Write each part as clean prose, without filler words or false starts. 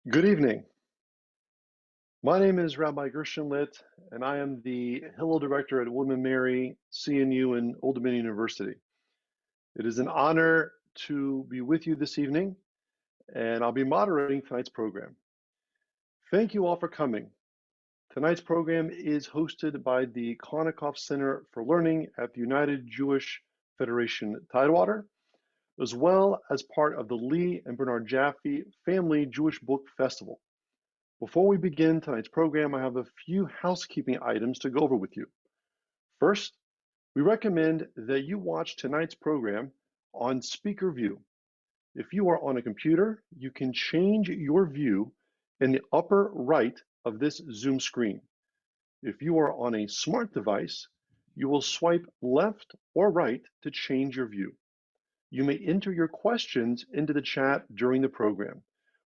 Good evening. My name is Rabbi Gershonlit, and I am the Hillel Director at William and Mary CNU and Old Dominion University. It is an honor to be with you this evening, and I'll be moderating tonight's program. Thank you all for coming. Tonight's program is hosted by the Konikoff Center for Learning at the United Jewish Federation Tidewater, as well as part of the Lee and Bernard Jaffe Family Jewish Book Festival. Before we begin tonight's program, I have a few housekeeping items to go over with you. First, we recommend that you watch tonight's program on speaker view. If you are on a computer, you can change your view in the upper right of this Zoom screen. If you are on a smart device, you will swipe left or right to change your view. You may enter your questions into the chat during the program.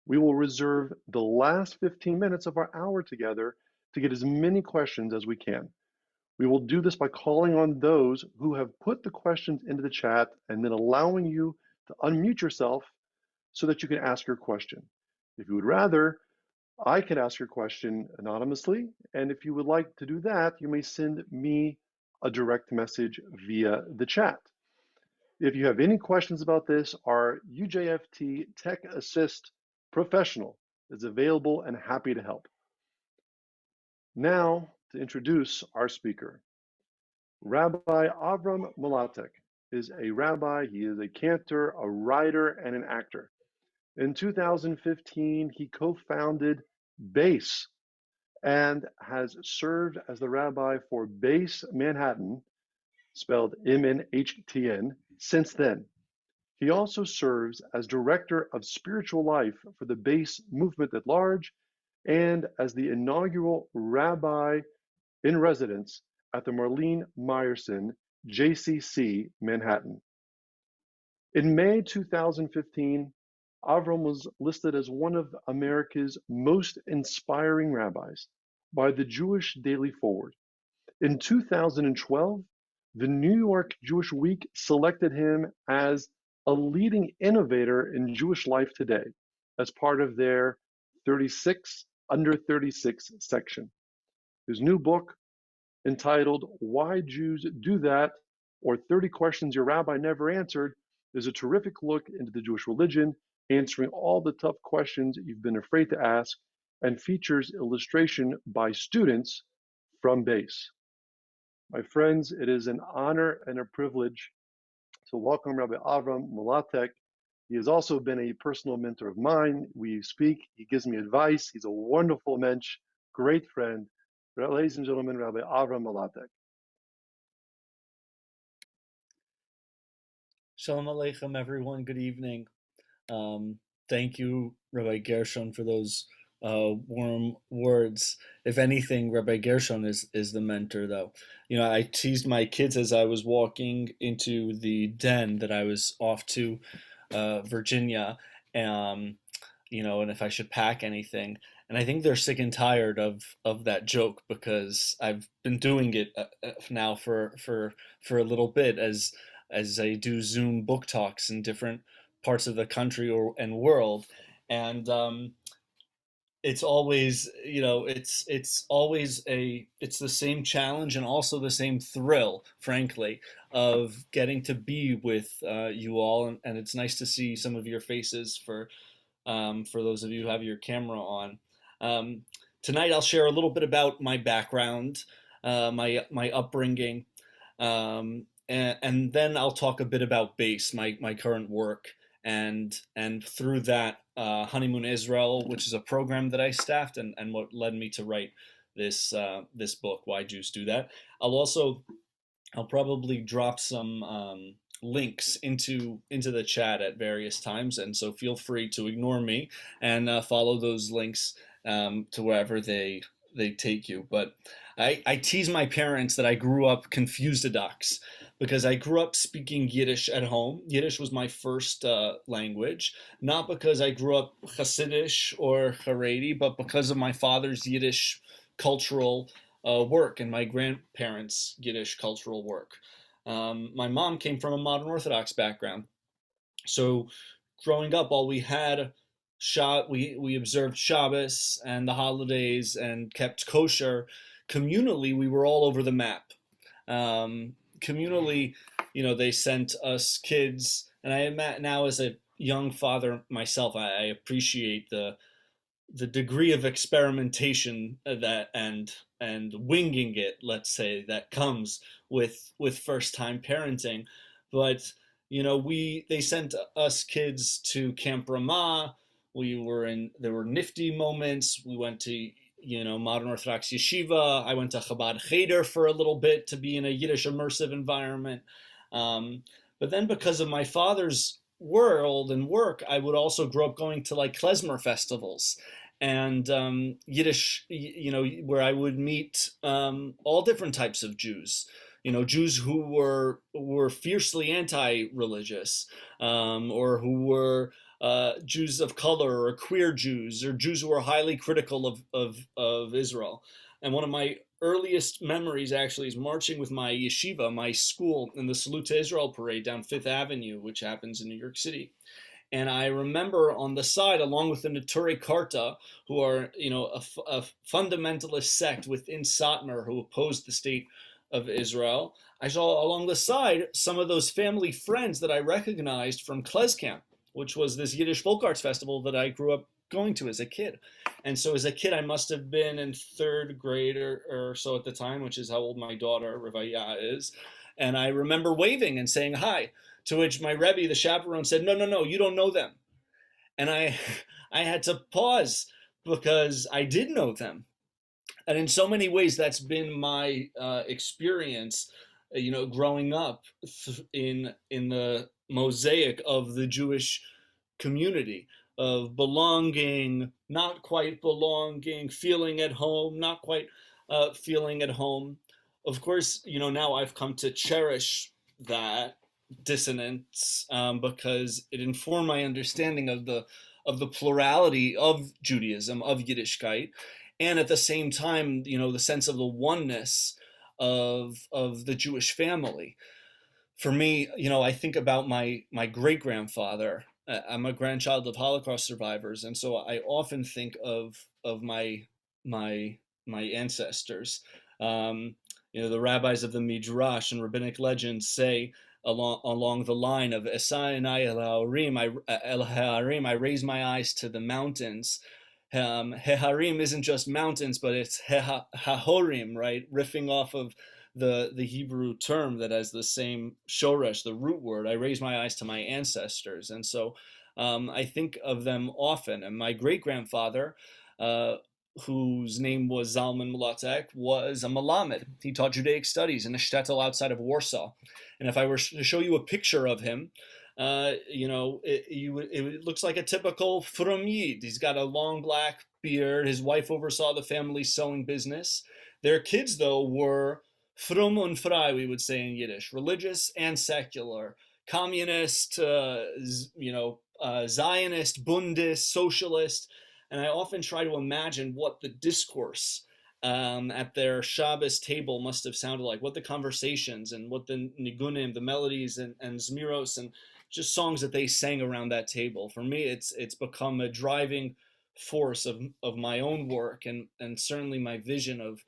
We will reserve the last 15 minutes of our hour together to get as many questions as we can. We will do this by calling on those who have put the questions into the chat and then allowing you to unmute yourself so that you can ask your question. If you would rather, I can ask your question anonymously, and if you would like to do that, you may send me a direct message via the chat. If you have any questions about this, our UJFT Tech Assist professional is available and happy to help. Now, to introduce our speaker. Rabbi Avram Mlotek is a rabbi, he is a cantor, a writer, and an actor. In 2015, he co-founded BASE and has served as the rabbi for BASE Manhattan, spelled MNHTN, since then. He also serves as Director of Spiritual Life for the BASE movement at large and as the inaugural Rabbi in Residence at the Marlene Meyerson JCC Manhattan. In May 2015, Avram was listed as one of America's most inspiring rabbis by the Jewish Daily Forward. In 2012, the New York Jewish Week selected him as a leading innovator in Jewish life today as part of their 36 under 36 section. His new book, entitled Why Jews Do That, or 30 Questions Your Rabbi Never Answered, is a terrific look into the Jewish religion, answering all the tough questions you've been afraid to ask, and features illustration by students from BASE. My friends, it is an honor and a privilege to welcome Rabbi Avram Mlotek. He has also been a personal mentor of mine. We speak, he gives me advice. He's a wonderful mensch, great friend. Ladies and gentlemen, Rabbi Avram Mlotek. Shalom Aleichem, everyone. Good evening. Thank you, Rabbi Gershon, for those warm words. If anything, Rabbi Gershon is the mentor, though. You know, I teased my kids as I was walking into the den that I was off to Virginia, and if I should pack anything. And I think they're sick and tired of that joke because I've been doing it now for a little bit as I do Zoom book talks in different parts of the country and world, and it's always it's always it's the same challenge and also the same thrill, frankly, of getting to be with you all, and it's nice to see some of your faces for those of you who have your camera on. Um, Tonight, I'll share a little bit about my background, my upbringing, and then I'll talk a bit about BASE, my current work, and through that, Honeymoon Israel, which is a program that I staffed, and what led me to write this book, Why Jews Do That. I'll probably drop some links into the chat at various times, and so feel free to ignore me and follow those links to wherever they take you. But I tease my parents that I grew up confused-adox because I grew up speaking Yiddish at home. Yiddish was my first language, not because I grew up Hasidish or Haredi, but because of my father's Yiddish cultural work and my grandparents' Yiddish cultural work. My mom came from a modern Orthodox background. So growing up, all we had we observed Shabbos and the holidays and kept kosher. Communally, we were all over the map. Communally, they sent us kids, and now as a young father myself, I appreciate the degree of experimentation that and winging it, let's say, that comes with first time parenting. But we they sent us kids to Camp Ramah. There were nifty moments. We went to modern Orthodox yeshiva. I went to Chabad Cheder for a little bit to be in a Yiddish immersive environment. But then, because of my father's world and work, I would also grow up going to like klezmer festivals and Yiddish, where I would meet all different types of Jews. Jews who were fiercely anti-religious, or who were Jews of color, or queer Jews, or Jews who were highly critical of Israel. And one of my earliest memories actually is marching with my yeshiva, my school, in the Salute to Israel parade down Fifth Avenue, which happens in New York City. And I remember on the side, along with the Neturei Karta, who are, a fundamentalist sect within Satmar who opposed the state of Israel, I saw along the side some of those family friends that I recognized from Klez Camp, which was this Yiddish folk arts festival that I grew up going to as a kid. And so as a kid, I must have been in third grade or so at the time, which is how old my daughter, Rabbi, is. And I remember waving and saying hi. To which my Rebbe, the chaperone, said, "No, no, no, you don't know them." And I had to pause because I did know them. And in so many ways, that's been my experience, growing up in the mosaic of the Jewish community, of belonging, not quite belonging, feeling at home, not quite feeling at home. Of course, now I've come to cherish that dissonance, because it informed my understanding of the plurality of Judaism, of Yiddishkeit, and at the same time, the sense of the oneness of the Jewish family. For me, I think about my great grandfather. I'm a grandchild of Holocaust survivors, and so I often think of my my ancestors. Um, the rabbis of the Midrash and rabbinic legends say along the line of Esayanai el Ha'arim, I raise my eyes to the mountains. Heharim isn't just mountains, but it's Hahorim, right? Riffing off of the Hebrew term that has the same shoresh, the root word. I raise my eyes to my ancestors. And so I think of them often. And my great grandfather, whose name was Zalman Mlotek, was a Melamed. He taught Judaic studies in a shtetl outside of Warsaw. And if I were to show you a picture of him, it looks like a typical Frum Yid. He's got a long black beard. His wife oversaw the family sewing business. Their kids, though, were frum und frei, we would say in Yiddish, religious and secular, communist, Zionist, Bundist, socialist. And I often try to imagine what the discourse at their Shabbos table must have sounded like, what the conversations and what the nigunim, the melodies and zmiros and just songs that they sang around that table. For me, it's become a driving force of my own work and certainly my vision of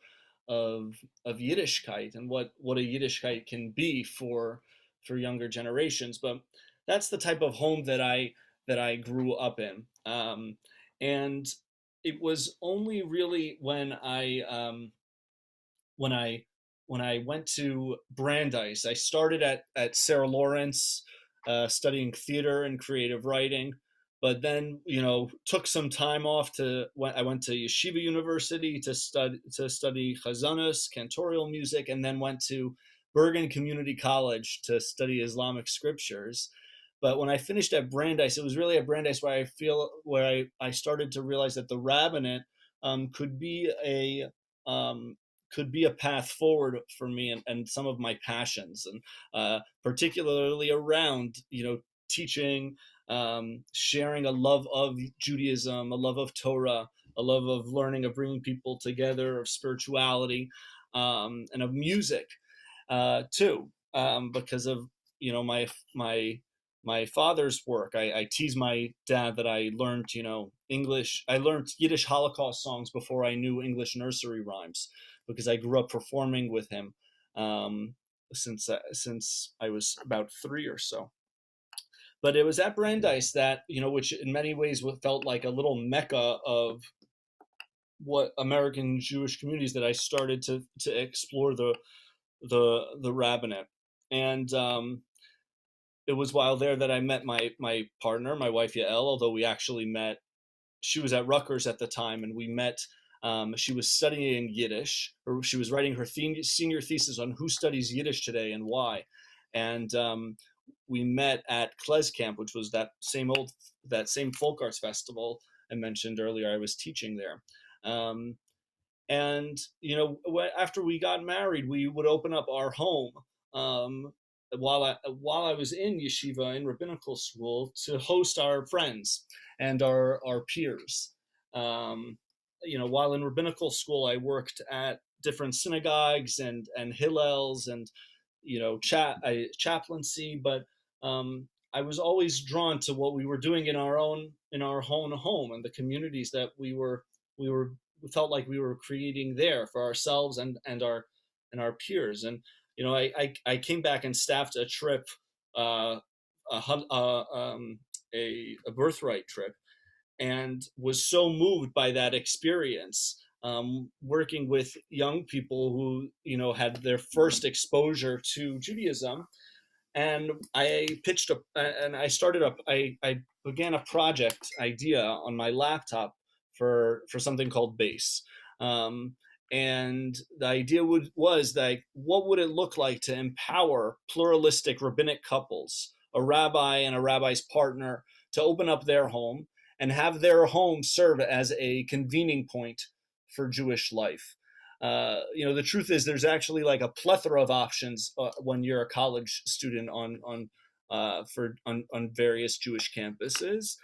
Yiddishkeit and what a Yiddishkeit can be for younger generations. But that's the type of home that I grew up in, and it was only really when I went to Brandeis. I started at Sarah Lawrence, studying theater and creative writing, but then took some time off I went to Yeshiva University to study chazanus, cantorial music, and then went to Bergen Community College to study Islamic scriptures. But when I finished at Brandeis, it was really at Brandeis where I started to realize that the rabbinate could be a path forward for me and some of my passions, and particularly around teaching, sharing a love of Judaism, a love of Torah, a love of learning, of bringing people together, of spirituality, and of music too, because of my my father's work. I tease my dad that I learned, English. I learned Yiddish Holocaust songs before I knew English nursery rhymes, because I grew up performing with him since I was about 3 or so. But it was at Brandeis that, which in many ways felt like a little mecca of what American Jewish communities, that I started to explore the rabbinate. And it was while there that I met my partner, my wife Yael. Although we actually met, she was at Rutgers at the time, and we met. She was studying Yiddish, or she was writing her senior thesis on who studies Yiddish today and why. And we met at Kleskamp, which was that same folk arts festival I mentioned earlier. I was teaching there. And after we got married, we would open up our home, while I was in yeshiva, in rabbinical school, to host our friends and our peers. While in rabbinical school, I worked at different synagogues and hillels and chaplaincy, but I was always drawn to what we were doing in our own home, and the communities that we felt like we were creating there for ourselves and our peers. And I came back and staffed a trip, a birthright trip, and was so moved by that experience, working with young people who had their first exposure to Judaism. And I began a project idea on my laptop for something called Base. And the idea was that, what would it look like to empower pluralistic rabbinic couples, a rabbi and a rabbi's partner, to open up their home and have their home serve as a convening point for Jewish life. The truth is, there's actually like a plethora of options when you're a college student on various Jewish campuses,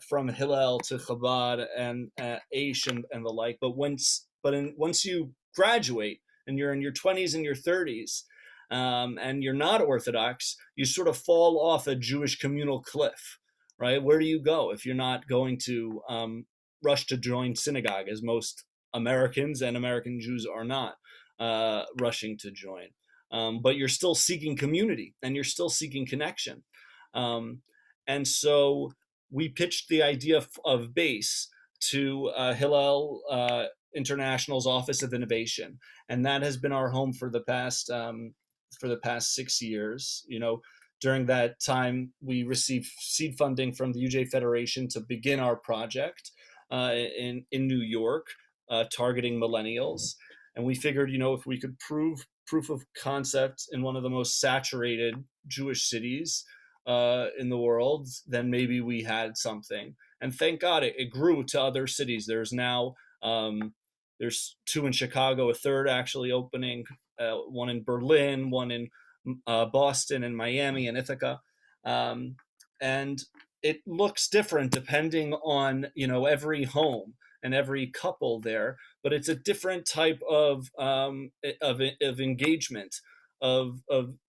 from Hillel to Chabad and Aish and the like. But once you graduate and you're in your 20s and your 30s, and you're not Orthodox, you sort of fall off a Jewish communal cliff, right? Where do you go if you're not going to rush to join synagogue, as most Americans and American Jews are not rushing to join? But you're still seeking community and you're still seeking connection. And so we pitched the idea of Base to Hillel International's Office of Innovation, and that has been our home for the past 6 years. During that time, we received seed funding from the UJ Federation to begin our project in New York, targeting millennials. And we figured, if we could prove proof of concept in one of the most saturated Jewish cities in the world, then maybe we had something. And thank God it grew to other cities. There's now there's 2 in Chicago, a third actually opening, one in Berlin, one in Boston and Miami and Ithaca. And it looks different depending on, every home and every couple there, but it's a different type of engagement.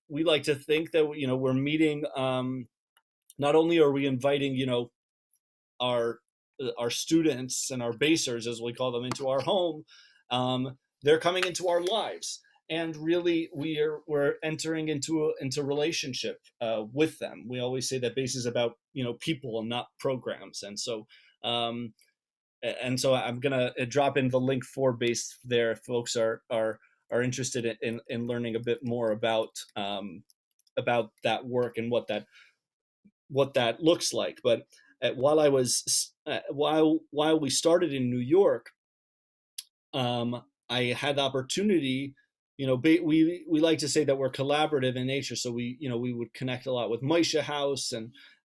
We like to think that we're meeting. Not only are we inviting our students and our basers, as we call them, into our home, they're coming into our lives, and really we're entering into relationship with them. We always say that Base is about people and not programs, and so. I'm gonna drop in the link for Base there if folks are interested in learning a bit more about that work and what that looks like. But while we started in New York, I had the opportunity. We like to say that we're collaborative in nature, so we would connect a lot with Moshe House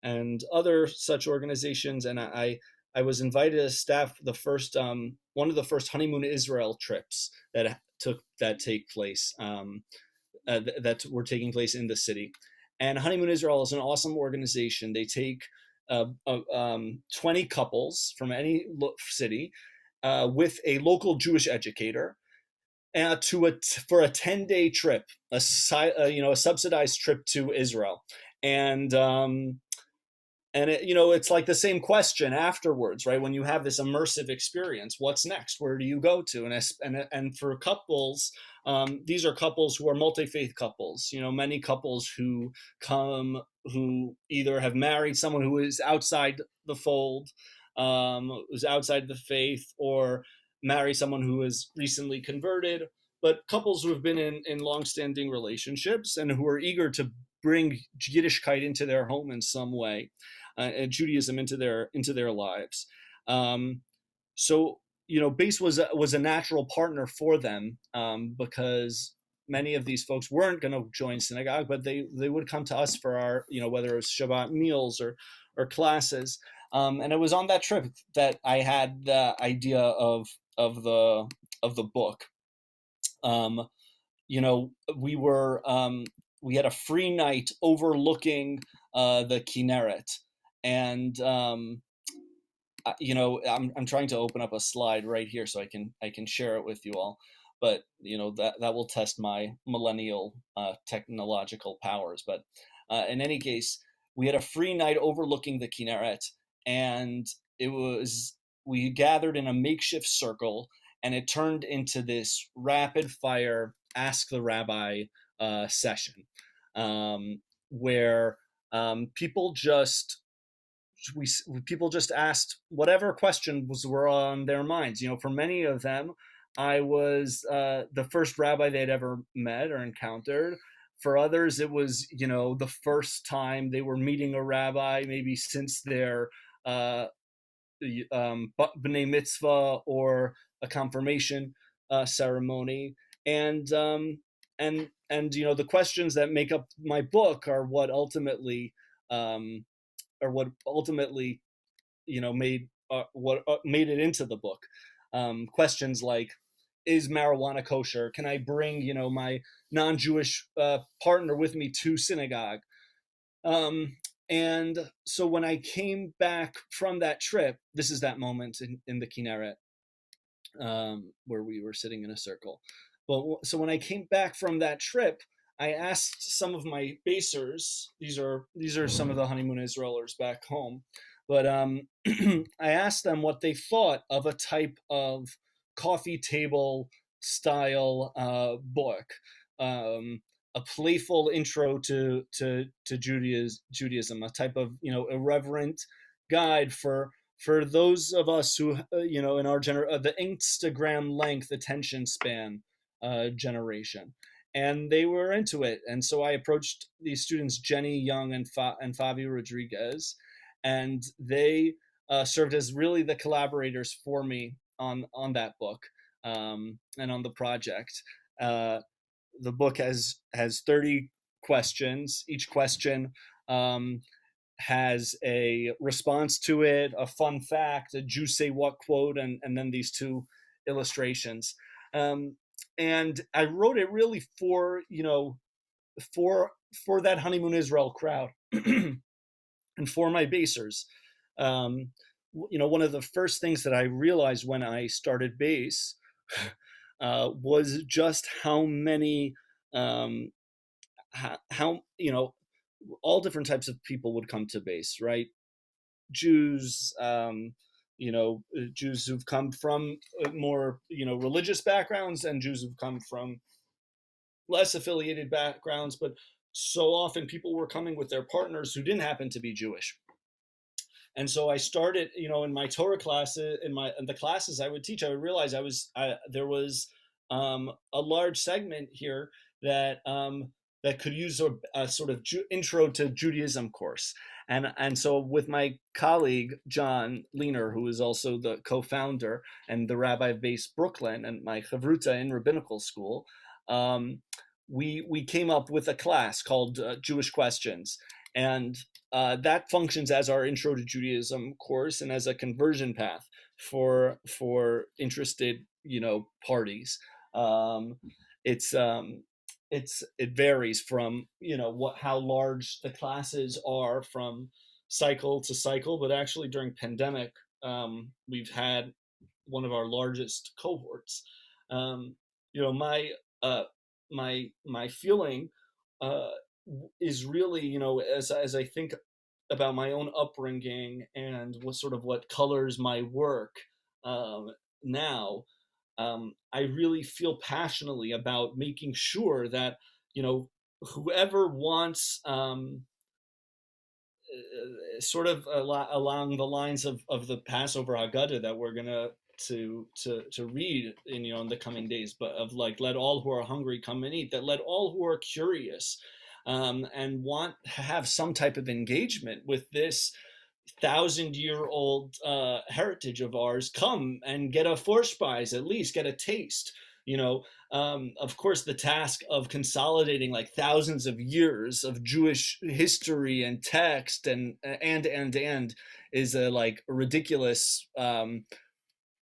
and other such organizations, and I was invited to staff the first one of the first honeymoon Israel trips that take place that were taking place in the city. And Honeymoon Israel is an awesome organization. They take 20 couples from any city with a local Jewish educator for a 10-day trip, a subsidized trip to Israel. and it's like the same question afterwards, right? When you have this immersive experience, what's next? Where do you go to? And for couples, these are couples who are multi-faith couples. Many couples who either have married someone who is outside the fold, who's outside the faith, or marry someone who is recently converted. But couples who have been in long-standing relationships and who are eager to bring Yiddishkeit into their home in some way, Judaism into their lives. So Base was a natural partner for them, because many of these folks weren't going to join synagogue, but they would come to us for our whether it was Shabbat meals or classes. And it was on that trip that I had the idea of the book. Um, we were we had a free night overlooking the Kinneret, and I'm trying to open up a slide right here so I can share it with you all, but that will test my millennial technological powers. But in any case, we had a free night overlooking the Kinneret, and we gathered in a makeshift circle, and it turned into this rapid fire Ask the Rabbi session, where people just we people just asked whatever questions were on their minds. For many of them, I was the first rabbi they'd ever met or encountered. For others, it was the first time they were meeting a rabbi, maybe since their b'nai mitzvah or a confirmation ceremony. And the questions that make up my book are what ultimately um, made it into the book. Questions like, is marijuana kosher? Can I bring my non-Jewish partner with me to synagogue? And so when I came back from that trip, this is that moment in the Kinneret, where we were sitting in a circle. Well, so when I came back from that trip, I asked some of my basers. These are some of the honeymoon Israelers back home, but I asked them what they thought of a type of coffee table style book, a playful intro to Judaism, a type of irreverent guide for those of us who in our the Instagram length attention span generation. And they were into it, and so I approached these students, Jenny Young and Fabio Rodriguez, and they served as really the collaborators for me on that book, and on the project. The book has 30 questions. Each question has a response to it, a fun fact, a Jew say what quote, and then these two illustrations. And I wrote it really for for that honeymoon Israel crowd, and for my basers. Um, One of the first things that I realized when I started base was just how many how all different types of people would come to base, right? Jews, Jews who've come from more religious backgrounds, and Jews who've come from less affiliated backgrounds. But so often people were coming with their partners who didn't happen to be Jewish. And so I started, in my Torah classes, in the classes I would teach, I would realize there was a large segment here that could use a sort of intro to Judaism course. And so with my colleague John Leaner, who is also the co-founder and the rabbi of Base Brooklyn, and my chavruta in rabbinical school, we came up with a class called Jewish Questions, and that functions as our Intro to Judaism course and as a conversion path for interested parties. It's it varies from how large the classes are from cycle to cycle, but actually during pandemic, we've had one of our largest cohorts. Um, my feeling is really, as I think about my own upbringing and what colors my work um, now, I really feel passionately about making sure that whoever wants along the lines of the Passover Haggadah that we're gonna to read in the coming days, but of like, let all who are hungry come and eat. That let all who are curious and want to have some type of engagement with this 1,000-year-old heritage of ours come and get a Vorspeise, at least get a taste. You know, of course, the task of consolidating like thousands of years of Jewish history and text and is a like ridiculous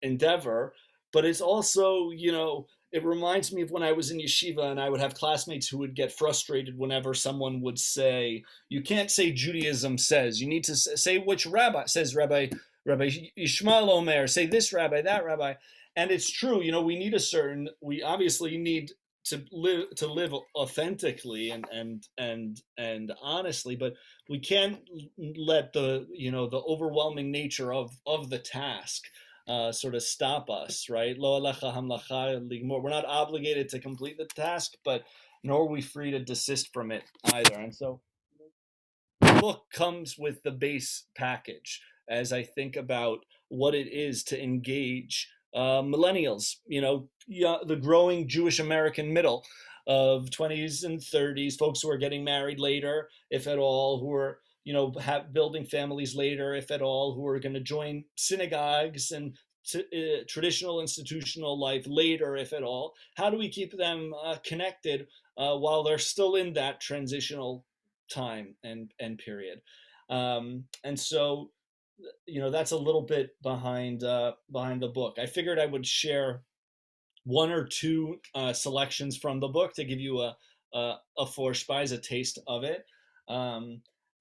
endeavor, but it's also, it reminds me of when I was in yeshiva and I would have classmates who would get frustrated whenever someone would say, "You can't say Judaism says. You need to say which rabbi says." Rabbi Yishmael Omer, say this rabbi, that rabbi, and it's true. We obviously need to live authentically and honestly, but we can't let the overwhelming nature of the task sort of stop us, right? Lo alecha hamlacha ligmor. We're not obligated to complete the task, but nor are we free to desist from it either. And so the book comes with the base package as I think about what it is to engage millennials, the growing Jewish American middle of 20s and 30s, folks who are getting married later, if at all, who are building families later, if at all, who are going to join synagogues and traditional institutional life later, if at all. How do we keep them connected while they're still in that transitional time and period? And so, that's a little bit behind the book. I figured I would share one or two selections from the book to give you a Vorspeise, a taste of it.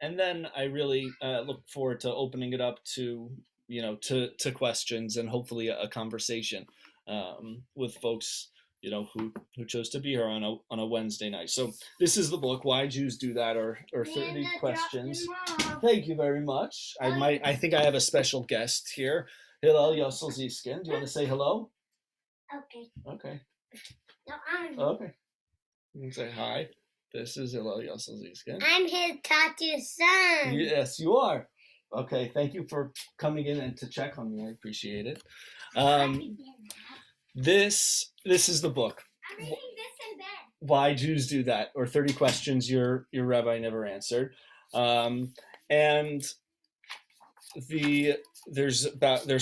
And then I really look forward to opening it up to questions and hopefully a conversation with folks who chose to be here on a Wednesday night. So this is the book, Why Jews Do That, or 30 questions. Thank you very much. I think I have a special guest here, Hillel Yossel Ziskin. Do you want to say hello? Okay. No, Okay. You can say hi. This is Hillel Yossel Ziskin. I'm his tattoo's son. Yes, you are. Okay, thank you for coming in and to check on me. I appreciate it. This is the book. I'm reading this in bed. Why Jews Do That, or 30 questions your rabbi never answered. And there's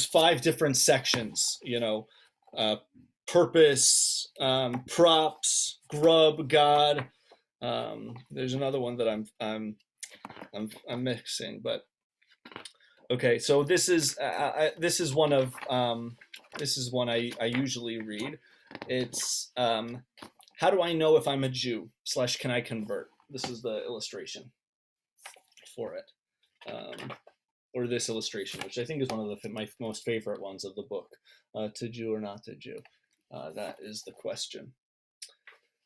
5 different sections, purpose, props, grub, God. There's another one that I'm mixing, but okay. So this is one I usually read. It's how do I know if I'm a Jew / can I convert? This is the illustration for it, or this illustration, which I think is one of my most favorite ones of the book. To Jew or not to Jew? That is the question.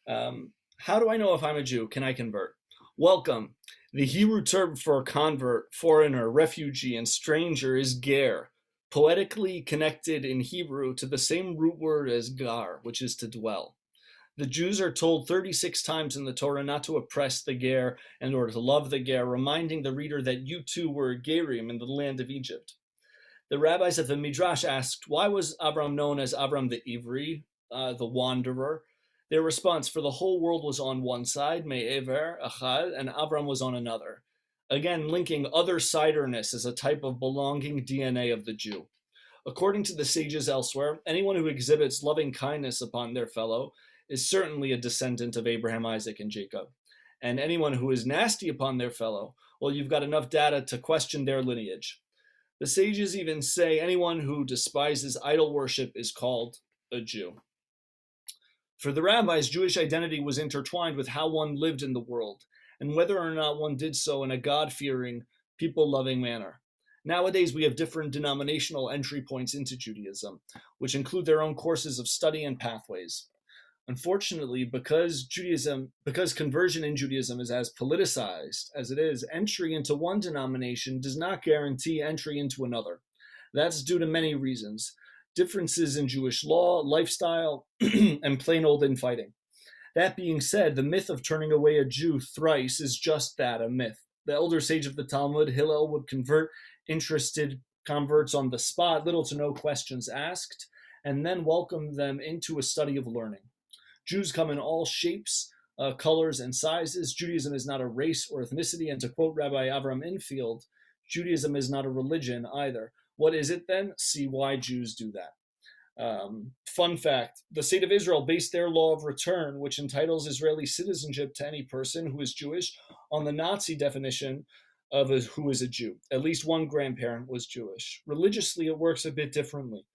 How do I know if I'm a Jew? Can I convert? Welcome. The Hebrew term for convert, foreigner, refugee, and stranger is ger, poetically connected in Hebrew to the same root word as gar, which is to dwell. The Jews are told 36 times in the Torah not to oppress the ger and or to love the ger, reminding the reader that you too were gerim in the land of Egypt. The rabbis of the Midrash asked, why was Avram known as Avram the Ivri, the wanderer? Their response, for the whole world was on one side, me'ever, achad, and Avram was on another. Again, linking other-siderness as a type of belonging DNA of the Jew. According to the sages elsewhere, anyone who exhibits loving kindness upon their fellow is certainly a descendant of Abraham, Isaac, and Jacob. And anyone who is nasty upon their fellow, well, you've got enough data to question their lineage. The sages even say anyone who despises idol worship is called a Jew. For the rabbis, Jewish identity was intertwined with how one lived in the world, and whether or not one did so in a God-fearing, people-loving manner. Nowadays, we have different denominational entry points into Judaism, which include their own courses of study and pathways. Unfortunately, because conversion in Judaism is as politicized as it is, entry into one denomination does not guarantee entry into another. That's due to many reasons: differences in Jewish law, lifestyle, and plain old infighting. That being said, the myth of turning away a Jew thrice is just that, a myth. The elder sage of the Talmud, Hillel, would convert interested converts on the spot, little to no questions asked, and then welcome them into a study of learning. Jews come in all shapes, colors, and sizes. Judaism is not a race or ethnicity, and to quote Rabbi Avram Infield, Judaism is not a religion either. What is it then? See why Jews do that. Fun fact: the state of Israel based their law of return, which entitles Israeli citizenship to any person who is Jewish, on the Nazi definition of who is a Jew. At least one grandparent was Jewish. Religiously, it works a bit differently.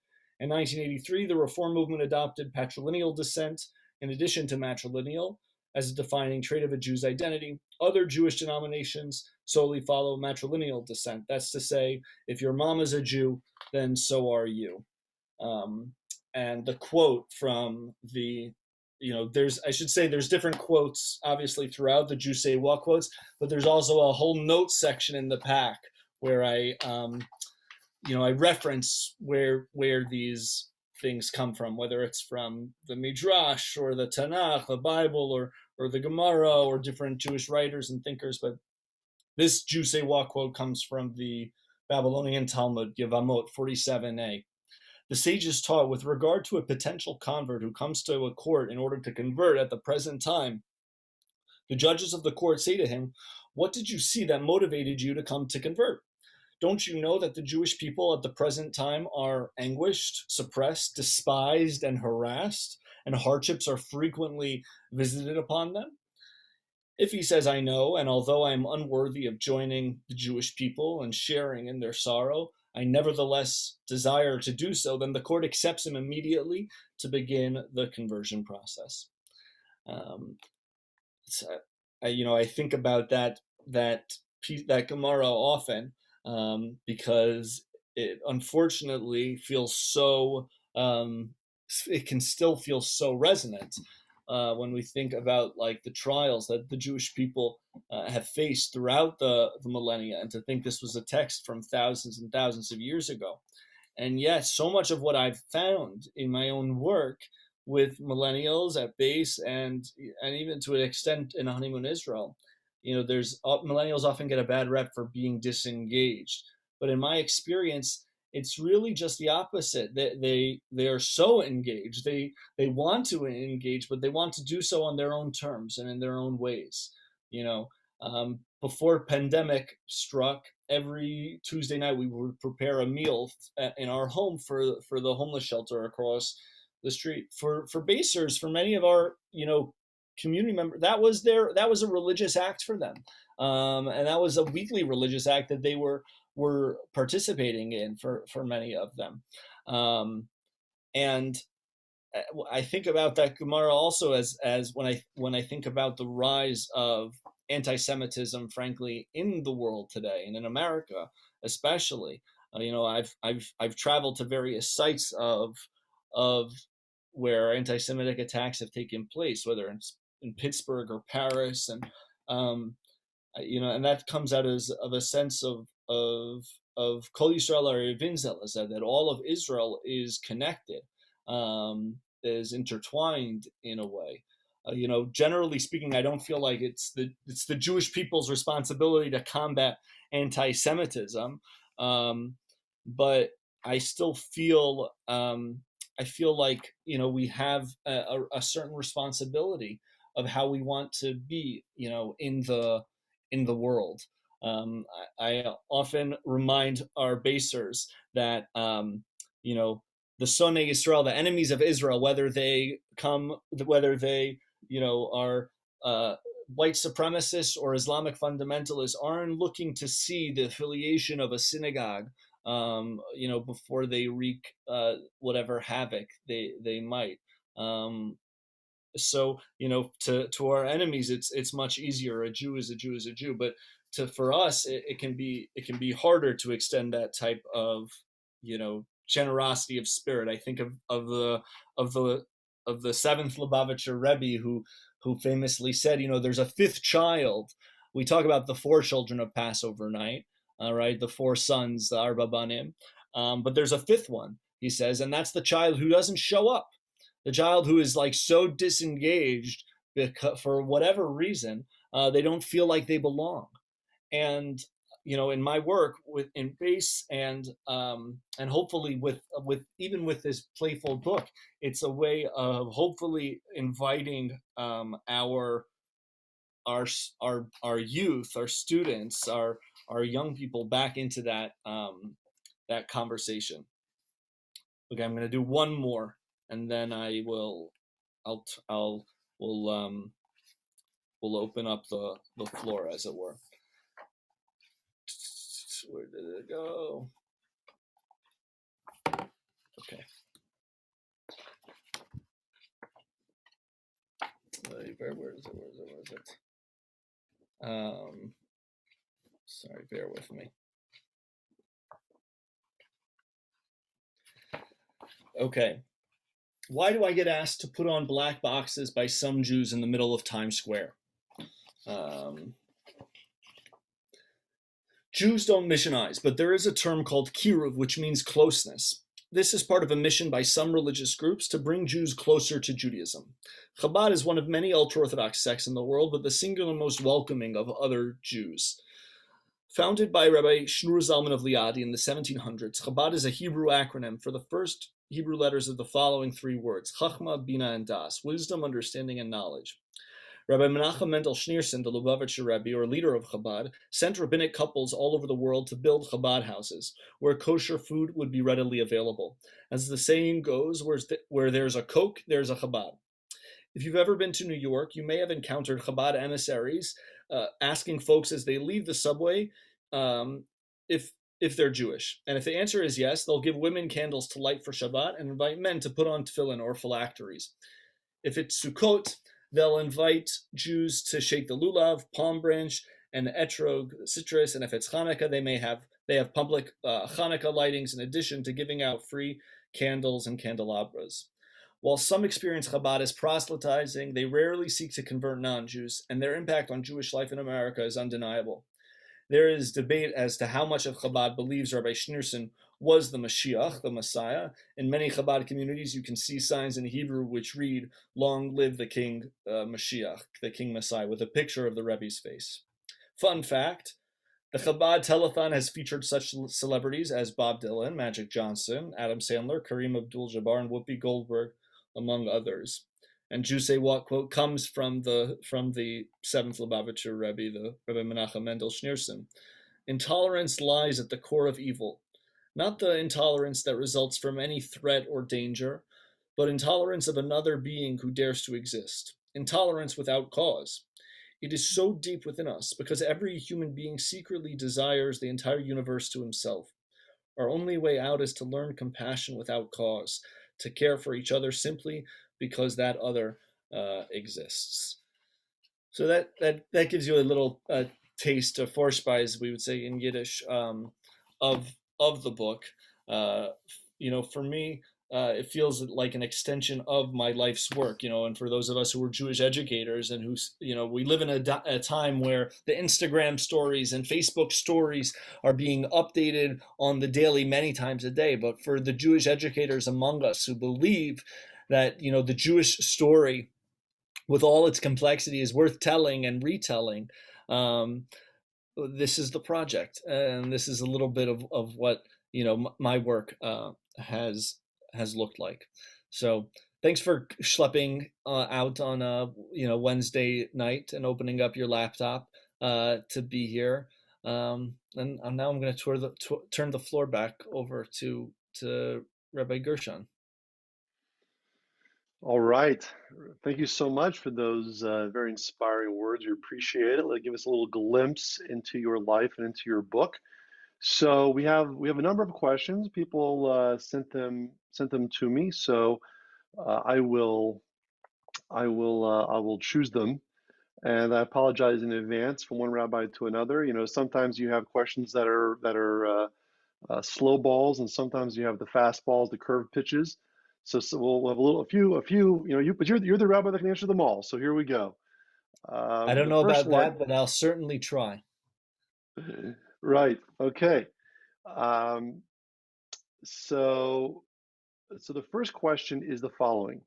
In 1983, the Reform movement adopted patrilineal descent in addition to matrilineal as a defining trait of a Jew's identity. Other Jewish denominations solely follow matrilineal descent. That's to say, if your mom is a Jew, then so are you. And the quote from there's different quotes obviously throughout the Jew Say What quotes, but there's also a whole note section in the pack where I reference where these things come from, whether it's from the Midrash or the Tanakh, the Bible, or the Gemara, or different Jewish writers and thinkers. But this Jew Say What quote comes from the Babylonian Talmud, Yevamot 47a. The sages taught, with regard to a potential convert who comes to a court in order to convert at the present time, the judges of the court say to him, "What did you see that motivated you to come to convert? Don't you know that the Jewish people at the present time are anguished, suppressed, despised, and harassed, and hardships are frequently visited upon them?" If he says, "I know, and although I am unworthy of joining the Jewish people and sharing in their sorrow, I nevertheless desire to do so," then the court accepts him immediately to begin the conversion process. I think about that Gemara often, because it unfortunately feels so. It can still feel so resonant when we think about like the trials that the Jewish people have faced throughout the millennia, and to think this was a text from thousands and thousands of years ago. And yet, so much of what I've found in my own work with millennials at base, and even to an extent in Honeymoon Israel, there's millennials often get a bad rep for being disengaged, but in my experience, it's really just the opposite. They are so engaged. They want to engage, but they want to do so on their own terms and in their own ways. Before pandemic struck, every Tuesday night we would prepare a meal in our home for the homeless shelter across the street. For basers, for many of our community members, that was a religious act for them, and that was a weekly religious act that they were participating in for many of them. And I think about that Gemara also as when I think about the rise of anti-Semitism, frankly, in the world today, and in America especially. I've traveled to various sites of where anti-Semitic attacks have taken place, whether it's in Pittsburgh or Paris, and and that comes out of a sense of Kol Yisrael Arevin Zel Lezeh, that all of Israel is connected, is intertwined in a way. Generally speaking, I don't feel like it's the Jewish people's responsibility to combat anti-Semitism, but I still feel like we have a certain responsibility of how we want to be, in the world. I often remind our basers that the Sonei Yisrael, the enemies of Israel, whether they are white supremacists or Islamic fundamentalists, aren't looking to see the affiliation of a synagogue, before they wreak whatever havoc they might. So to our enemies, it's much easier. A Jew is a Jew is a Jew, but for us, it can be harder to extend that type of generosity of spirit. I think of the seventh Lubavitcher Rebbe who famously said, there's a fifth child. We talk about the four children of Passover night, all right, the four sons, the Arba Banim, but there's a fifth one, he says, and that's the child who doesn't show up, the child who is like so disengaged because for whatever reason they don't feel like they belong. And in my work in base and hopefully with even with this playful book, it's a way of hopefully inviting our youth, our students, our young people back into that that conversation. Okay, I'm going to do one more, and then we'll open up the floor, as it were. Where did it go? Okay. Where is it? Sorry, bear with me. Okay. Why do I get asked to put on black boxes by some Jews in the middle of Times Square? Jews don't missionize, but there is a term called kiruv, which means closeness. This is part of a mission by some religious groups to bring Jews closer to Judaism. Chabad is one of many ultra-Orthodox sects in the world, but the singular most welcoming of other Jews. Founded by Rabbi Shneur Zalman of Liadi in the 1700s, Chabad is a Hebrew acronym for the first Hebrew letters of the following three words: Chachma, Bina, and Das, wisdom, understanding, and knowledge. Rabbi Menachem Mendel Schneerson, the Lubavitcher Rebbe, or leader of Chabad, sent rabbinic couples all over the world to build Chabad houses, where kosher food would be readily available. As the saying goes, where there's a Coke, there's a Chabad. If you've ever been to New York, you may have encountered Chabad emissaries asking folks as they leave the subway if they're Jewish. And if the answer is yes, they'll give women candles to light for Shabbat and invite men to put on tefillin or phylacteries. If it's Sukkot, they'll invite Jews to shake the lulav, palm branch, and etrog, citrus. And if it's Hanukkah, they have public Hanukkah lightings in addition to giving out free candles and candelabras. While some experience Chabad as proselytizing, they rarely seek to convert non-Jews, and their impact on Jewish life in America is undeniable. There is debate as to how much of Chabad believes Rabbi Schneerson was the Mashiach, the Messiah. In many Chabad communities, you can see signs in Hebrew which read, "Long live the King Mashiach," the King Messiah, with a picture of the Rebbe's face. Fun fact, the Chabad telethon has featured such celebrities as Bob Dylan, Magic Johnson, Adam Sandler, Kareem Abdul-Jabbar, and Whoopi Goldberg, among others. And Jews say what, quote, comes from the seventh Lubavitcher Rebbe, the Rabbi Menachem Mendel Schneerson. Intolerance lies at the core of evil, not the intolerance that results from any threat or danger, but intolerance of another being who dares to exist. Intolerance without cause. It is so deep within us because every human being secretly desires the entire universe to himself. Our only way out is to learn compassion without cause, to care for each other simply because that other exists. So that gives you a little taste of Vorspeise, we would say in Yiddish, of the book. For me, it feels like an extension of my life's work, and for those of us who are Jewish educators and who, we live in a time where the Instagram stories and Facebook stories are being updated on the daily many times a day. But for the Jewish educators among us who believe that, the Jewish story with all its complexity is worth telling and retelling, this is the project. And this is a little bit of what, my work has looked like. So thanks for schlepping out on Wednesday night and opening up your laptop to be here. And now I'm going to turn the floor back over to Rabbi Gershon. All right. Thank you so much for those very inspiring words. We appreciate it. Give us a little glimpse into your life and into your book. So we have a number of questions. People sent them to me. So I will choose them. And I apologize in advance from one rabbi to another. Sometimes you have questions that are slow balls, and sometimes you have the fast balls, the curved pitches. So we'll have a few. But you're the rabbi that can answer them all. So here we go. I don't The know first about one, that, but I'll certainly try. right? Okay. Um, so so the first question is the following: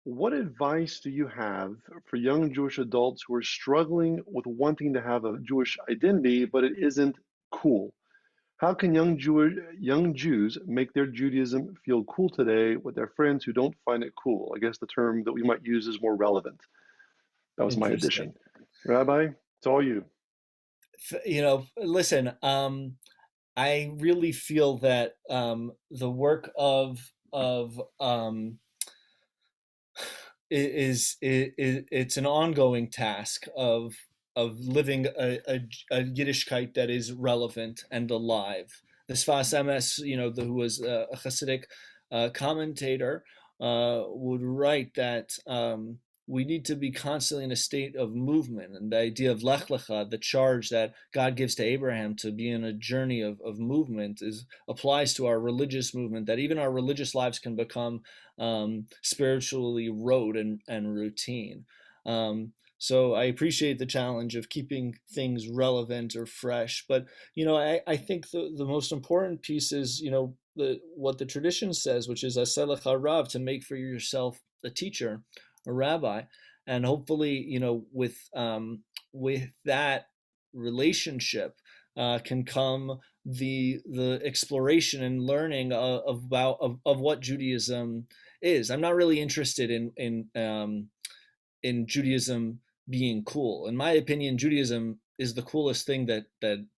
what advice do you have for young Jewish adults who are struggling with wanting to have a Jewish identity, but it isn't cool? How can young Jews make their Judaism feel cool today with their friends who don't find it cool? I guess the term that we might use is more relevant. That was my Interesting. addition. Rabbi, it's all you. Listen, I really feel that the work of it's an ongoing task of living a Yiddishkeit that is relevant and alive. The Sfas Emes, who was a Hasidic commentator, would write that we need to be constantly in a state of movement, and the idea of Lech Lecha, the charge that God gives to Abraham to be in a journey of movement, applies to our religious movement. That even our religious lives can become spiritually rote and routine. So I appreciate the challenge of keeping things relevant or fresh. But, I think the most important piece is, what the tradition says, which is Aselech Rav, to make for yourself a teacher, a rabbi. And hopefully, with that relationship can come the exploration and learning of what Judaism is. I'm not really interested in Judaism being cool. In my opinion, Judaism is the coolest thing that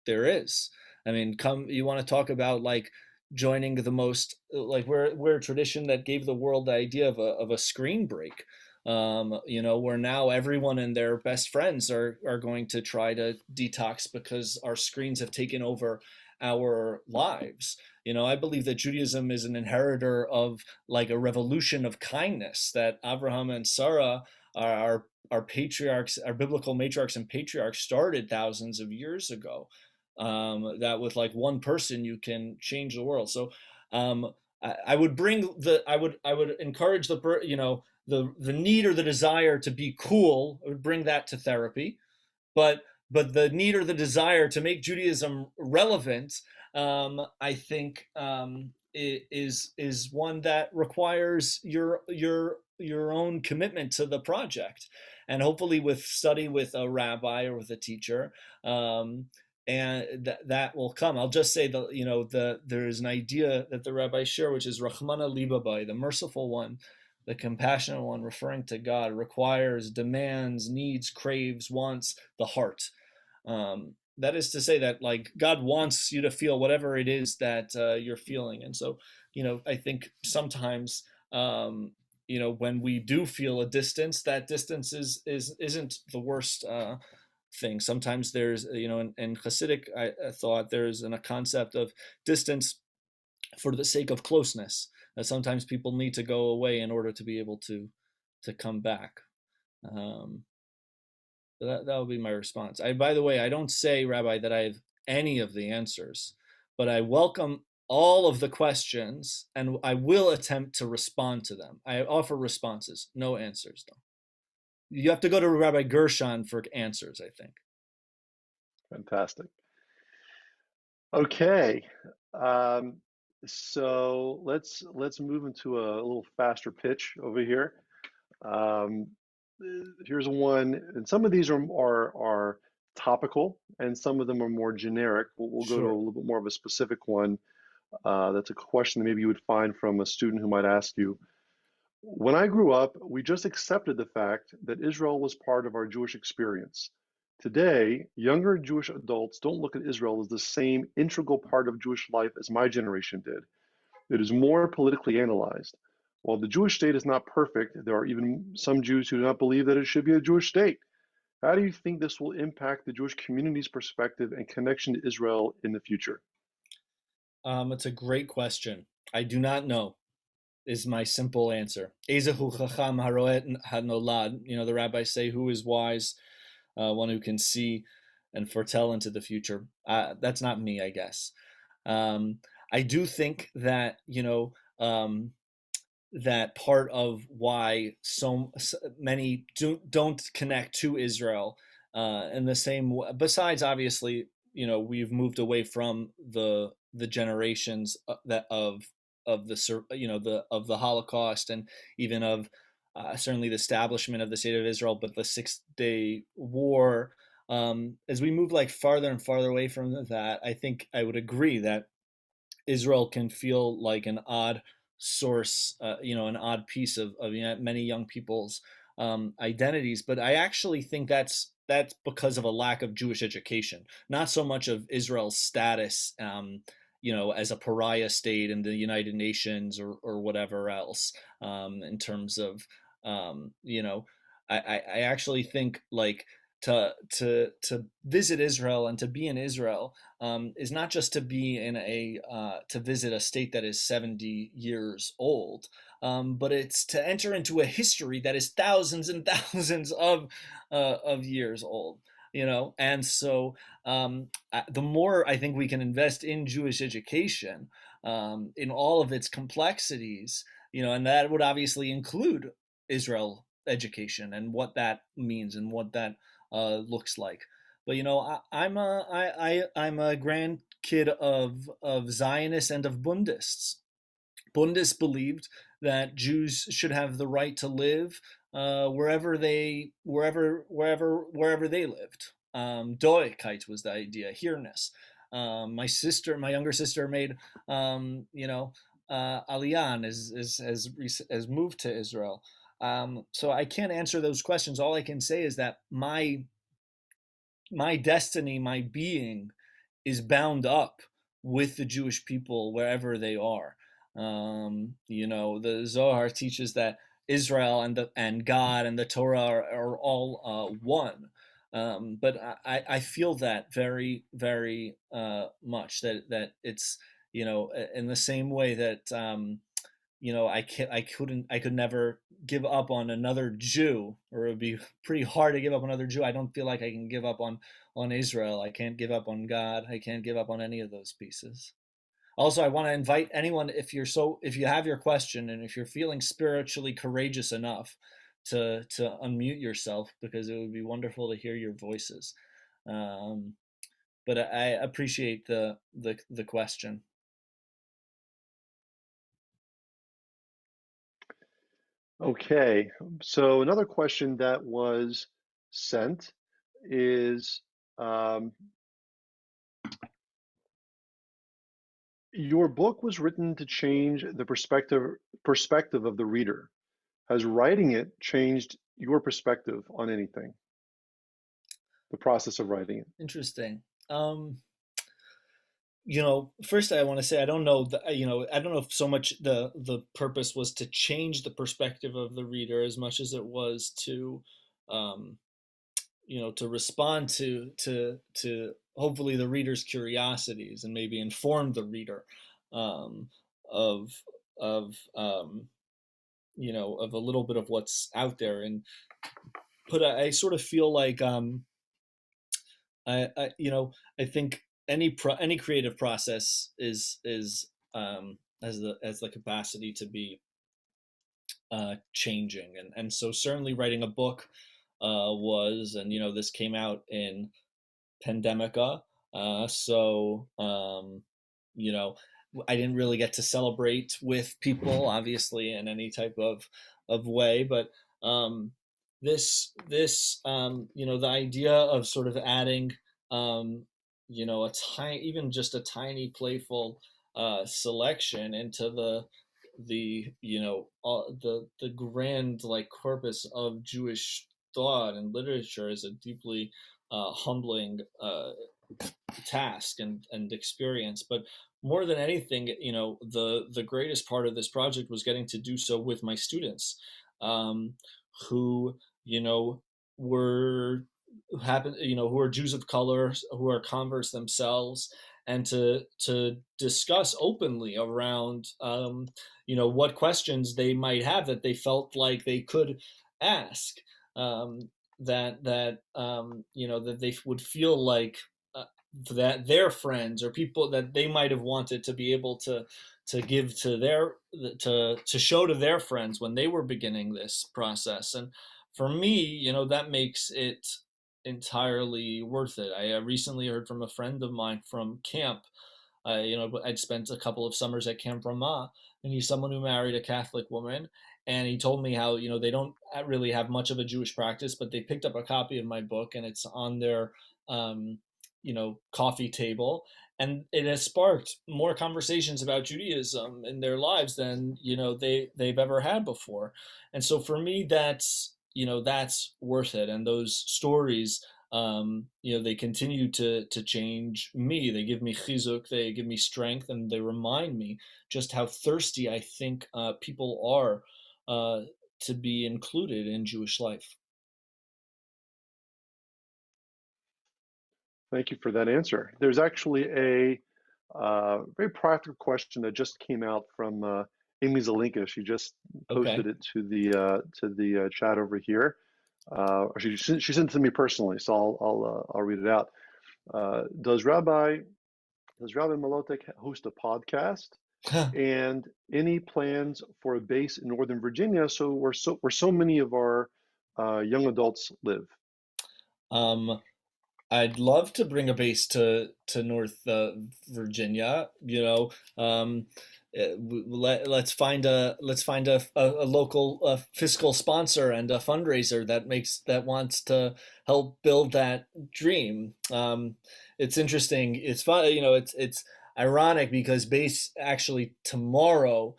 there is. I mean, you want to talk about like joining the most, like we're a tradition that gave the world the idea of a screen break. Where now everyone and their best friends are going to try to detox because our screens have taken over our lives. I believe that Judaism is an inheritor of like a revolution of kindness, that Abraham and Sarah, our patriarchs, our biblical matriarchs and patriarchs, started thousands of years ago. That with like one person you can change the world. So I would encourage the need or the desire to be cool. I would bring that to therapy, but the need or the desire to make Judaism relevant, I think, is one that requires your own commitment to the project, and hopefully with study with a rabbi or with a teacher, and that will come. I'll just say that there is an idea that the rabbis share, which is Rachmana Libabai, the merciful one, the compassionate one, referring to God, requires, demands, needs, craves, wants the heart. That is to say that like God wants you to feel whatever it is that you're feeling. And so, I think sometimes, when we do feel a distance, that distance isn't the worst thing. Sometimes there's, in Hasidic thought, there's a concept of distance for the sake of closeness. Sometimes people need to go away in order to be able to come back. Um, that would be my response. By the way, I don't say, Rabbi, that I have any of the answers, but I welcome all of the questions, and I will attempt to respond to them. I offer responses, no answers, though. You have to go to Rabbi Gershon for answers, I think. Fantastic. Okay. Um, so let's move into a little faster pitch over here. Um, Here's one, and some of these are topical, and some of them are more generic. We'll go to a Sure. little bit more of a specific one. That's a question that maybe you would find from a student who might ask you. When I grew up, we just accepted the fact that Israel was part of our Jewish experience. Today, younger Jewish adults don't look at Israel as the same integral part of Jewish life as my generation did. It is more politically analyzed. While the Jewish state is not perfect, there are even some Jews who do not believe that it should be a Jewish state. How do you think this will impact the Jewish community's perspective and connection to Israel in the future? It's a great question. I do not know, is my simple answer. Ezehu chacham haroet hanolad. The rabbis say, who is wise? One who can see and foretell into the future. That's not me, I guess. I do think that, that part of why so many don't connect to Israel in the same way. Besides, obviously, we've moved away from the generations that of the of the Holocaust, and even of certainly the establishment of the state of Israel, but the 6 Day War. As we move like farther and farther away from that, I think I would agree that Israel can feel like an odd source, an odd piece of many young people's identities. But I actually think that's because of a lack of Jewish education, not so much of Israel's status, as a pariah state in the United Nations or whatever else. In terms of, I actually think like to visit Israel and to be in Israel is not just to be in to visit a state that is 70 years old, but it's to enter into a history that is thousands and thousands of years old. And so the more I think we can invest in Jewish education, in all of its complexities, and that would obviously include Israel education and what that means and what that looks like. But I'm a grandkid of Zionists and of Bundists. Bundists believed that Jews should have the right to live wherever they lived. Doekite was the idea, here-ness. My younger sister, made Aliyah, has moved to Israel. So I can't answer those questions. All I can say is that my destiny, my being, is bound up with the Jewish people wherever they are. The Zohar teaches that Israel and God and the Torah are all one. But I feel that very, very much, that it's, in the same way that I could never give up on another Jew, or it would be pretty hard to give up on another Jew. I don't feel like I can give up on Israel. I can't give up on God. I can't give up on any of those pieces. Also, I want to invite anyone, if you have your question, and if you're feeling spiritually courageous enough to unmute yourself, because it would be wonderful to hear your voices. But I appreciate the question. Okay, so another question that was sent is, your book was written to change the perspective of the reader. Has writing it changed your perspective on anything? The process of writing it. Interesting. First I want to say I don't know I don't know if so much the purpose was to change the perspective of the reader as much as it was to to respond to hopefully the reader's curiosities, and maybe inform the reader of of of a little bit of what's out there. But I sort of feel like I think any creative process has the capacity to be changing, and so certainly writing a book was, and this came out in pandemica, so I didn't really get to celebrate with people, obviously, in any type of way, but this the idea of sort of adding a tiny, even just a tiny playful selection into the grand like corpus of Jewish thought and literature is a deeply humbling task and experience. But more than anything, the greatest part of this project was getting to do so with my students, who were who are Jews of color, who are converts themselves, and to discuss openly around what questions they might have that they felt like they could ask, that they would feel like that their friends or people that they might have wanted to be able to give to their to show to their friends when they were beginning this process. And for me, that makes it entirely worth it. I recently heard from a friend of mine from camp. I'd spent a couple of summers at Camp Ramah, and he's someone who married a Catholic woman. And he told me how, they don't really have much of a Jewish practice, but they picked up a copy of my book and it's on their, coffee table. And it has sparked more conversations about Judaism in their lives than, they've ever had before. And so for me, that's worth it. And those stories, they continue to change me. They give me chizuk, they give me strength, and they remind me just how thirsty I think people are to be included in Jewish life. Thank you for that answer. There's actually a very practical question that just came out from Amy Zelinka. She just posted it to the chat over here. Or she sent it to me personally, so I'll read it out. Does Rabbi Mlotek host a podcast? And any plans for a base in Northern Virginia? So where so many of our young adults live. I'd love to bring a base to North Virginia. Let's find a local fiscal sponsor and a fundraiser that wants to help build that dream. It's interesting. It's fun. It's ironic because base actually tomorrow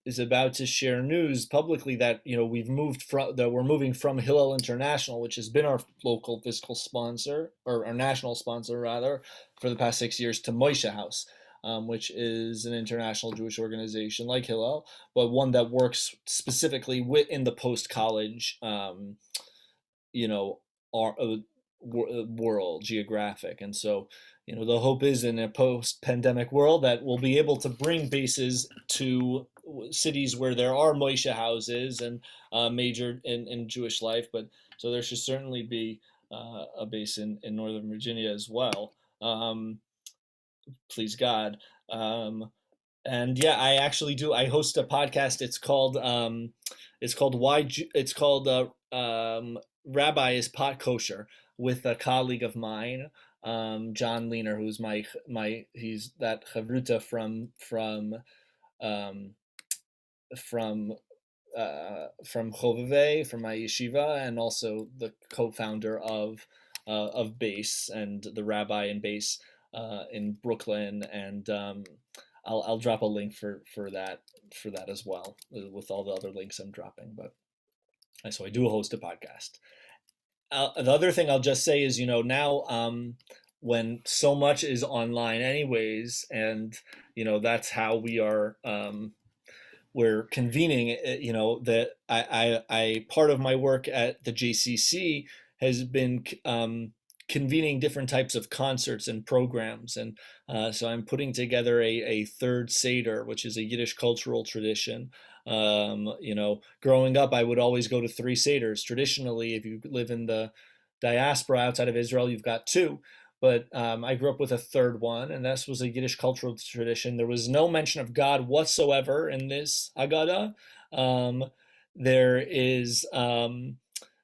is about to share news publicly that we're moving from Hillel International, which has been our local fiscal sponsor, or our national sponsor rather, for the past 6 years, to Moshe House, which is an international Jewish organization like Hillel, but one that works specifically in the post-college, world, geographic. And so, the hope is in a post-pandemic world that we'll be able to bring bases to cities where there are Moshe houses and major in Jewish life. But so there should certainly be a base in Northern Virginia as well. Please God. And yeah, I actually do. I host a podcast. It's called Rabbi is Pot Kosher, with a colleague of mine, John Leaner, who's he's that chavruta from Chovevei, from my yeshiva, and also the co-founder of Base and the rabbi in Base in Brooklyn. And I'll drop a link for that as well, with all the other links I'm dropping. But so I do host a podcast. The other thing I'll just say is, now when so much is online anyways, and that's how we're convening. That I part of my work at the JCC has been convening different types of concerts and programs, and so I'm putting together a third Seder, which is a Yiddish cultural tradition. Growing up, I would always go to 3 Seders. Traditionally, if you live in the diaspora outside of Israel, you've got 2. But I grew up with a third one, and this was a Yiddish cultural tradition. There was no mention of God whatsoever in this Haggadah.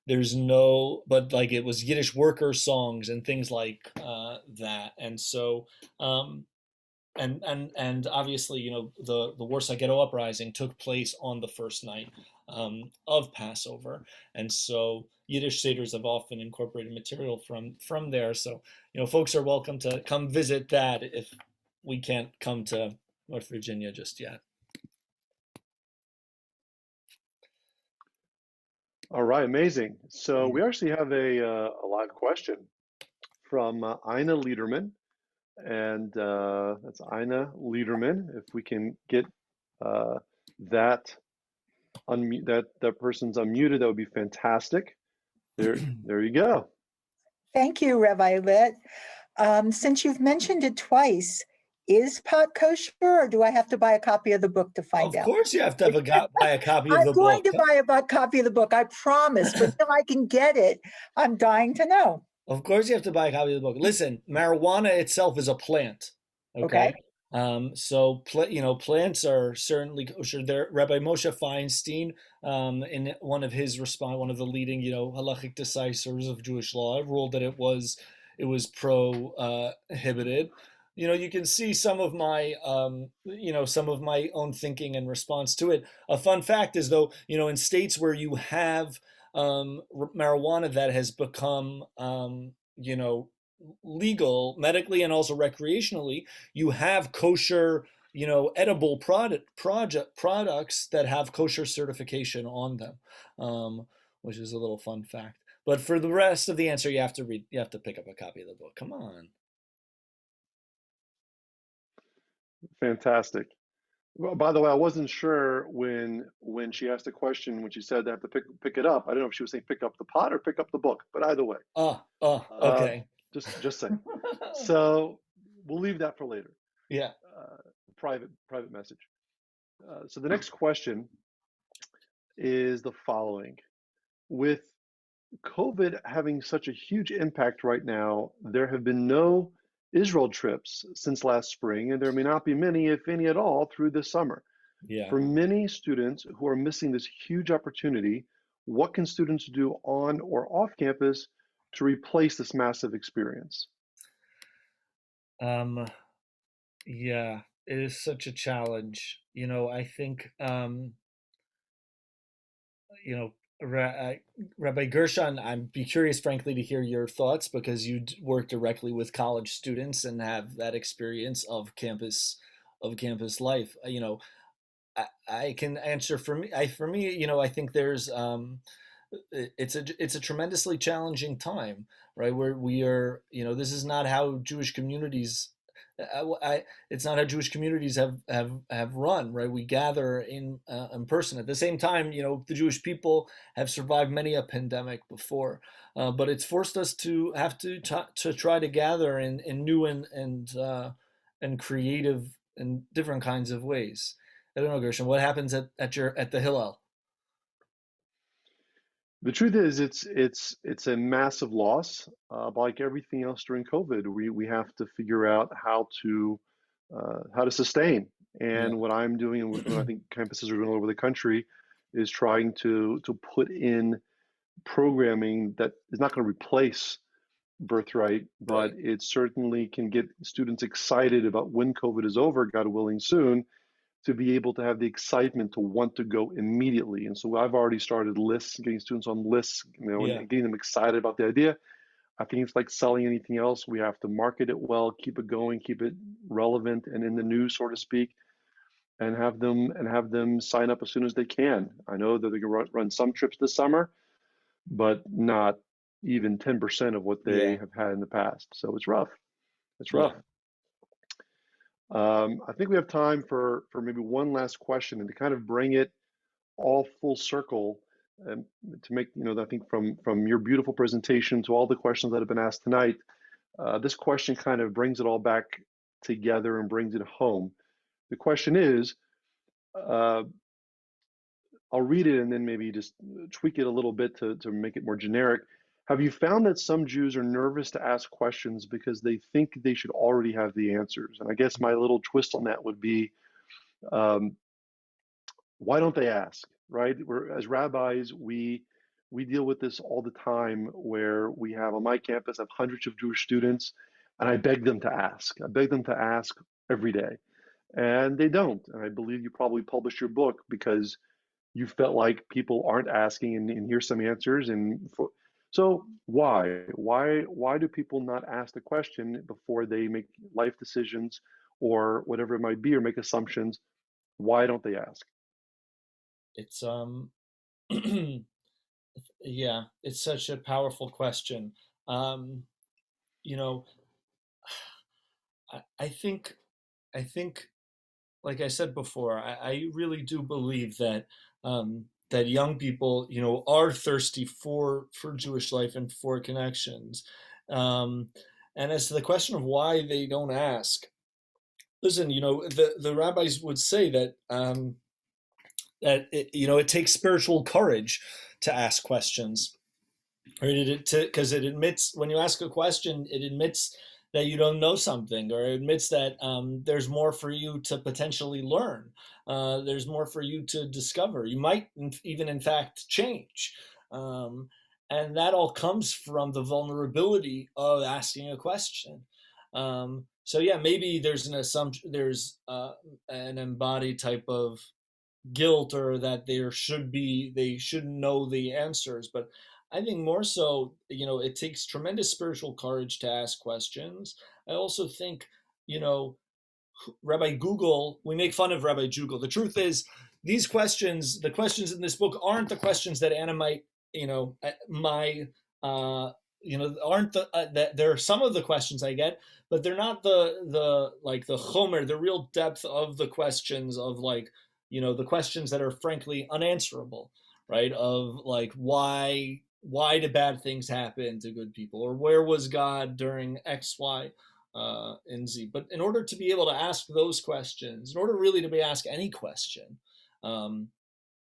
There's no, but like it was Yiddish worker songs and things like that. And so, and obviously, the Warsaw Ghetto Uprising took place on the first night of Passover, and so Yiddish seders have often incorporated material from there. So, folks are welcome to come visit that if we can't come to North Virginia just yet. All right, amazing. So we actually have a live question from Ina Liederman, and that's Ina Liederman. If we can get that person's unmuted, that would be fantastic. There you go. Thank you, Rabbi Litt. Since you've mentioned it twice, is pot kosher, or do I have to buy a copy of the book to find out? Of course you have to buy a copy of the book. I'm going to buy a copy of the book, I promise, but till I can get it, I'm dying to know. Of course, you have to buy a copy of the book. Listen, marijuana itself is a plant. Okay. Okay. So plants are certainly kosher. There, Rabbi Moshe Feinstein, in one of his response, one of the leading, halachic decisors of Jewish law, ruled that it was prohibited. You can see some of my own thinking in response to it. A fun fact is, though, in states where you have marijuana that has become, legal medically and also recreationally, you have kosher, edible products that have kosher certification on them, which is a little fun fact. But for the rest of the answer, you have to pick up a copy of the book. Come on. Fantastic. Well, by the way, I wasn't sure when she asked the question, when she said they have to pick it up. I don't know if she was saying pick up the pot or pick up the book, but either way, Okay. just saying. So we'll leave that for later. Yeah. Private message. So the next question is the following: with COVID having such a huge impact right now, there have been no Israel trips since last spring, and there may not be many, if any at all, through this summer. Yeah. For many students who are missing this huge opportunity, what can students do on or off campus to replace this massive experience? Yeah, it is such a challenge. I think, you know, Rabbi Gershon, I'd be curious, frankly, to hear your thoughts because you work directly with college students and have that experience of campus life. I can answer for me. I think there's it's a tremendously challenging time, right? Where we are, this is not how Jewish communities. It's not how Jewish communities have run, right? We gather in person. At the same time, the Jewish people have survived many a pandemic before, but it's forced us to have to try to gather in new and creative and different kinds of ways. I don't know, Gershon, what happens at the Hillel? The truth is, it's a massive loss. But like everything else during COVID, we have to figure out how to sustain. Yeah. And what I'm doing, and what I think campuses are doing all over the country, is trying to put in programming that is not going to replace Birthright, but Right. it certainly can get students excited about when COVID is over, God willing, soon, to be able to have the excitement to want to go immediately. And so I've already started lists, getting students on lists, Yeah. and getting them excited about the idea. I think it's like selling anything else. We have to market it well, keep it going, keep it relevant and in the news, so to speak, and have them sign up as soon as they can. I know that they can run some trips this summer, but not even 10% of what they Yeah. have had in the past. So it's rough. It's rough. Yeah. I think we have time for maybe one last question and to kind of bring it all full circle, to make, I think from your beautiful presentation to all the questions that have been asked tonight, this question kind of brings it all back together and brings it home. The question is, I'll read it and then maybe just tweak it a little bit to make it more generic. Have you found that some Jews are nervous to ask questions because they think they should already have the answers? And I guess my little twist on that would be, why don't they ask, right? As rabbis, we deal with this all the time where we have on my campus, I have hundreds of Jewish students, and I beg them to ask. I beg them to ask every day, and they don't. And I believe you probably published your book because you felt like people aren't asking, and here's some answers. So why do people not ask the question before they make life decisions or whatever it might be, or make assumptions? Why don't they ask? It's yeah, it's such a powerful question. You know, I think, like I said before, I really do believe that that young people, are thirsty for Jewish life and for connections. Um, and as to the question of why they don't ask, listen, the rabbis would say that it takes spiritual courage to ask questions. right? Because it admits, when you ask a question, it admits that you don't know something, or it admits that there's more for you to potentially learn. There's more for you to discover. You might even, in fact, change. Um, and that all comes from the vulnerability of asking a question. So yeah, maybe there's an assumption, there's an embodied type of guilt, or that they should know the answers. But I think more so, it takes tremendous spiritual courage to ask questions. I also think, you know Rabbi Google, we make fun of Rabbi Google. The truth is, the questions in this book aren't the questions that animate, my, aren't that there are some of the questions I get, but they're not the like the chomer, the real depth of the questions of, like, the questions that are frankly unanswerable, right? Of, like, why did bad things happen to good people, or where was God during X, Y, in Z. But in order to be able to ask those questions, in order really to be asked any question, um,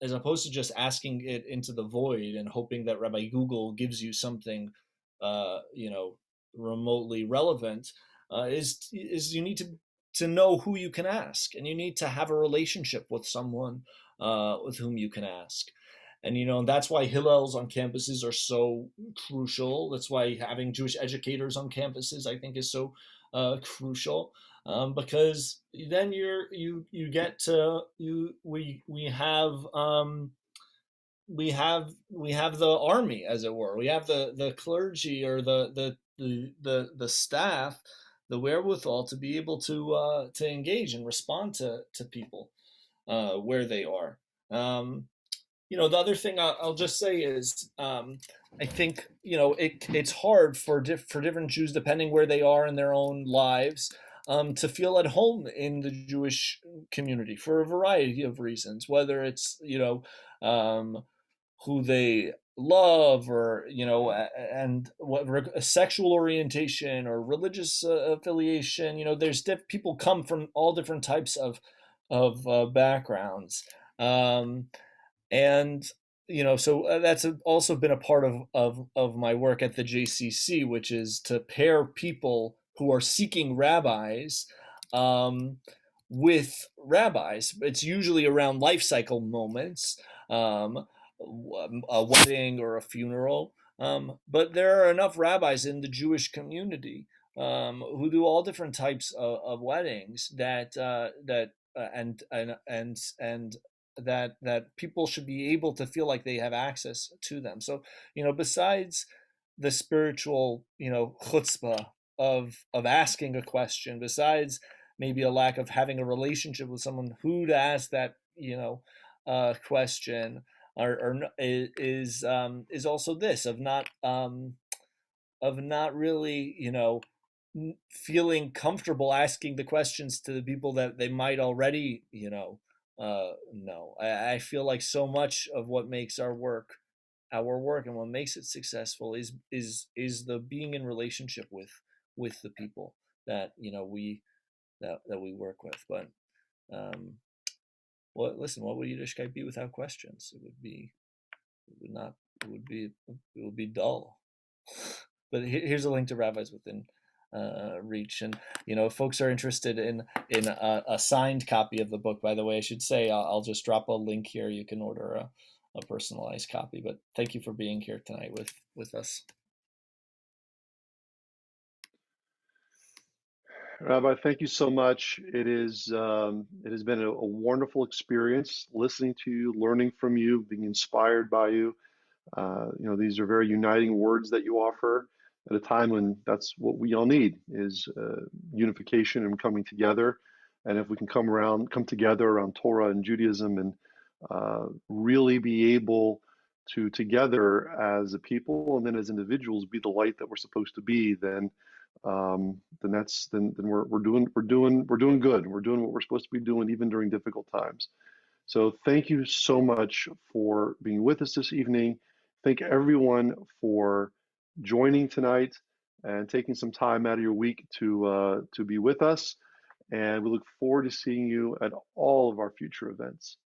as opposed to just asking it into the void and hoping that Rabbi Google gives you something, uh, you know, remotely relevant, is you need to know who you can ask, and you need to have a relationship with someone with whom you can ask. And that's why Hillels on campuses are so crucial. That's why having Jewish educators on campuses, I think, is so crucial, because then you get to you we have the army, as it were. We have the clergy, or the staff, the wherewithal to be able to engage and respond to people where they are. The other thing I'll just say is, I think it's hard for different Jews, depending where they are in their own lives, to feel at home in the Jewish community for a variety of reasons, whether it's um, who they love, or and what sexual orientation or religious affiliation. There's people come from all different types of backgrounds. And so that's also been a part of my work at the JCC, which is to pair people who are seeking rabbis um, with rabbis. It's usually around life cycle moments, um, a wedding or a funeral. But there are enough rabbis in the Jewish community who do all different types of weddings, and that people should be able to feel like they have access to them. So, besides the spiritual, chutzpah of asking a question, besides maybe a lack of having a relationship with someone who to ask that, question, or is also this of not really, feeling comfortable asking the questions to the people that they might already, know. I feel like so much of what makes our work, and what makes it successful is the being in relationship with the people that that we work with. But um, listen, what would Yiddishkeit be without questions? It would not. It would be dull. But here's a link to Rabbis Within Reach. And if folks are interested in a signed copy of the book, by the way, I should say, I'll just drop a link here. You can order a personalized copy. But thank you for being here tonight with us. Rabbi, thank you so much. It has been a wonderful experience listening to you, learning from you, being inspired by you. These are very uniting words that you offer at a time when that's what we all need, is unification and coming together. And if we can come together around Torah and Judaism, and really be able to together as a people and then as individuals be the light that we're supposed to be, then we're doing good. We're doing what we're supposed to be doing, even during difficult times. So thank you so much for being with us this evening. Thank everyone for joining tonight and taking some time out of your week to be with us. And we look forward to seeing you at all of our future events.